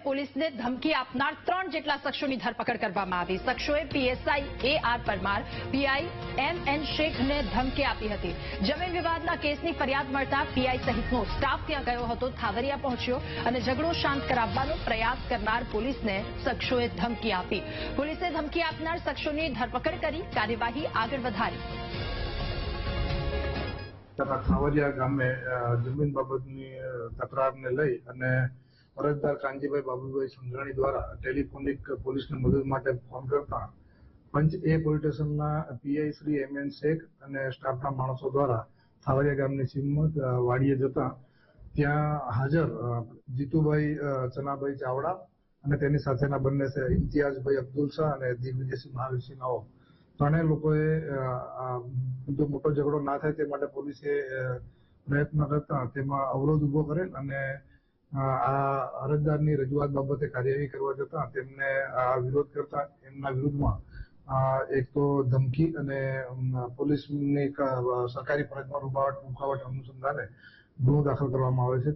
પોલીસને ધમકી આપનાર 3 જેટલા શખ્સોની ધરપકડ કરવામાં આવી। શખ્સોએ પીએસઆઈ એ.આર. પરમાર, પીઆઈ એમ.એન. શેખને ધમકી આપી હતી। જમીન વિવાદના કેસની ફરિયાદ મળતા પીઆઈ સહિતનો સ્ટાફ ત્યાં ગયો હતો, થાવરિયા પહોંચ્યો અને ઝઘડો શાંત કરાવવાનો પ્રયાસ કરનાર પોલીસને શખ્સોએ ધમકી આપી। પોલીસે ધમકી આપનાર શખ્સોની ધરપકડ કરી કાર્યવાહી આગળ વધારી। થાવરિયા ગામે જમીન બાબતની તકરારને લઈ અને અરજદાર કાનજીભાઈ બાબુભાઈ સંઘાણી દ્વારા ટેલિફોનિક પોલીસને મદદ માટે ફોન કરતા પંચ એ પોલીસ સ્ટેશનના પીઆઈ શ્રી એમ.એન. શેખ અને સ્ટાફના માણસો દ્વારા થાવરિયા ગામની સીમમાં વાડીએ જતા ત્યાં હાજર જીતુભાઈ ચનાભાઈ ચાવડા અને તેની સાથેના બંને ઇમ્તિયાઝભાઈ અબ્દુલ શાહ અને દિગ્વિજયસિંહ મહાવીરસિંહ નાઓ ત્રણેય લોકોએ જો મોટો ઝઘડો ના થાય તે માટે પોલીસે પ્રયત્ન કરતા તેમાં અવરોધ ઉભો કરેલ અને આ અરજદારની રજૂઆત બાબતે કાર્યવાહી કરવા જતા તેમને આ વિરોધ કરતા એમના વિરુદ્ધમાં એક તો ધમકી અને પોલીસની સરકારી ફરજમાં રૂકાવટ અનુસંધાને ગુનો દાખલ કરવામાં આવે છે।